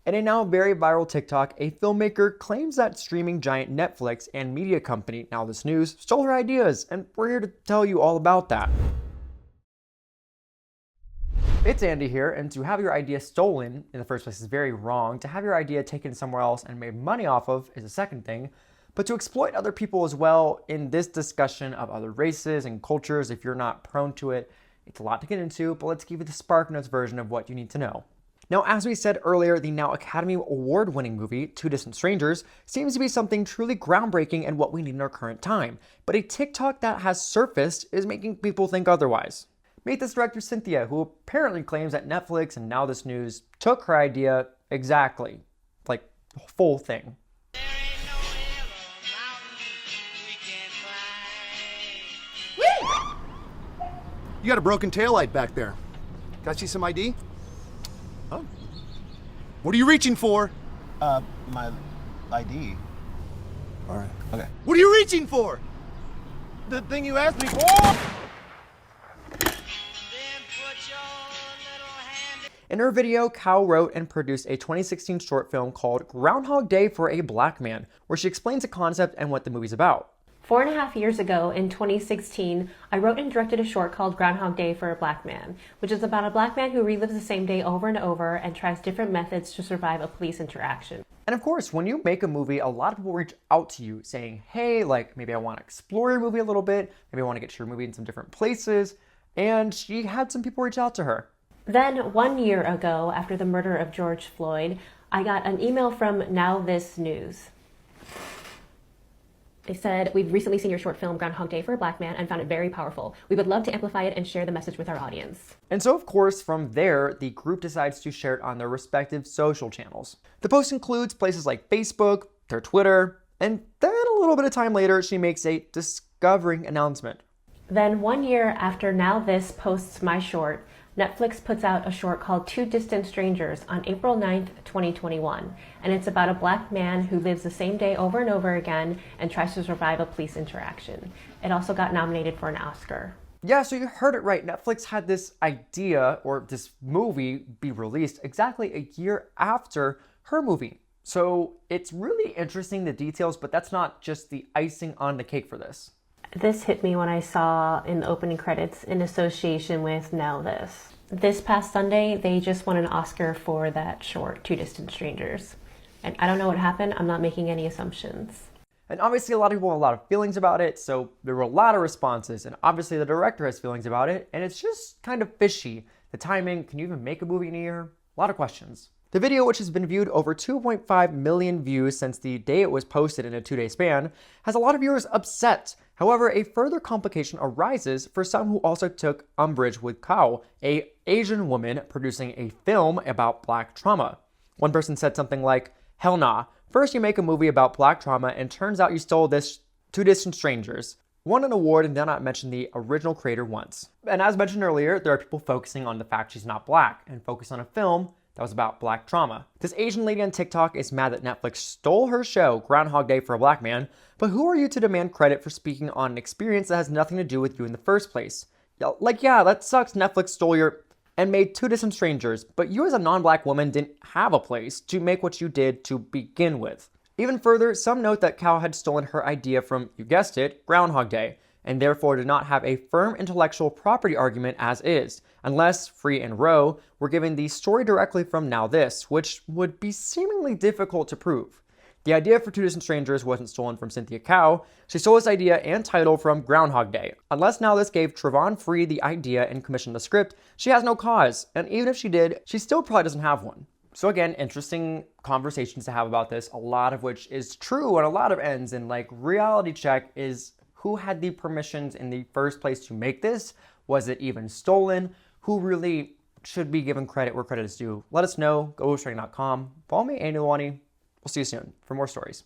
In a now very viral TikTok, a filmmaker claims that streaming giant Netflix and media company Now This News stole her ideas, and we're here to tell you all about that. It's Andy here, and to have your idea stolen in the first place is very wrong. To have your idea taken somewhere else and made money off of is a second thing. But to exploit other people as well in this discussion of other races and cultures, if you're not prone to it, it's a lot to get into, but let's give you the Spark Notes version of what you need to know. Now, as we said earlier, the now Academy Award-winning movie, Two Distant Strangers, seems to be something truly groundbreaking and what we need in our current time. But a TikTok that has surfaced is making people think otherwise. Meet this director Cynthia, who apparently claims that Netflix and Now This News took her idea exactly, like the full thing. You got a broken taillight back there. Got you some ID? Oh. What are you reaching for? My ID. All right. Okay. What are you reaching for? The thing you asked me for? In her video, Kao wrote and produced a 2016 short film called Groundhog Day for a Black Man, where she explains the concept and what the movie's about. 4.5 years ago, in 2016, I wrote and directed a short called Groundhog Day for a Black Man, which is about a black man who relives the same day over and over and tries different methods to survive a police interaction. And of course, when you make a movie, a lot of people reach out to you saying, hey, like maybe I want to explore your movie a little bit, maybe I want to get your movie in some different places, and she had some people reach out to her. Then 1 year ago, after the murder of George Floyd, I got an email from Now This News. They said, we've recently seen your short film, Groundhog Day for a Black Man, and found it very powerful. We would love to amplify it and share the message with our audience. And so, of course, from there, the group decides to share it on their respective social channels. The post includes places like Facebook, their Twitter, and then a little bit of time later, she makes a discovering announcement. Then 1 year after Now This posts my short, Netflix puts out a short called Two Distant Strangers on April 9th, 2021. And it's about a black man who lives the same day over and over again and tries to survive a police interaction. It also got nominated for an Oscar. Yeah, so you heard it right. Netflix had this idea, or this movie, be released exactly a year after her movie. So it's really interesting, the details, but that's not just the icing on the cake for this. This hit me when I saw in the opening credits in association with Now This. This past Sunday, they just won an Oscar for that short, Two Distant Strangers. And I don't know what happened. I'm not making any assumptions. And obviously a lot of people have a lot of feelings about it, so there were a lot of responses, and obviously the director has feelings about it, and it's just kind of fishy. The timing, can you even make a movie in a year? A lot of questions. The video, which has been viewed over 2.5 million views since the day it was posted in a 2-day span, has a lot of viewers upset. However, a further complication arises for some who also took umbrage with Kao, an Asian woman producing a film about black trauma. One person said something like, hell nah, first you make a movie about black trauma and turns out you stole this Two Distant Strangers. Won an award and did not mention the original creator once. And as mentioned earlier, there are people focusing on the fact she's not black and focus on a film that was about black trauma. This Asian lady on TikTok is mad that Netflix stole her show, Groundhog Day for a Black Man, but who are you to demand credit for speaking on an experience that has nothing to do with you in the first place? Yeah, that sucks Netflix stole your and made Two Distant Strangers, but you as a non-black woman didn't have a place to make what you did to begin with. Even further, some note that Kao had stolen her idea from, you guessed it, Groundhog Day, and therefore did not have a firm intellectual property argument as is, unless Free and Rowe were given the story directly from Now This, which would be seemingly difficult to prove. The idea for Two Distant Strangers wasn't stolen from Cynthia Kao. She stole this idea and title from Groundhog Day. Unless Now This gave Trevon Free the idea and commissioned the script, she has no cause, and even if she did, she still probably doesn't have one. So again, interesting conversations to have about this, a lot of which is true and a lot of ends, and like reality check is who had the permissions in the first place to make this? Was it even stolen? Who really should be given credit where credit is due? Let us know. GoStrang.com. Follow me, Lalwani. We'll see you soon for more stories.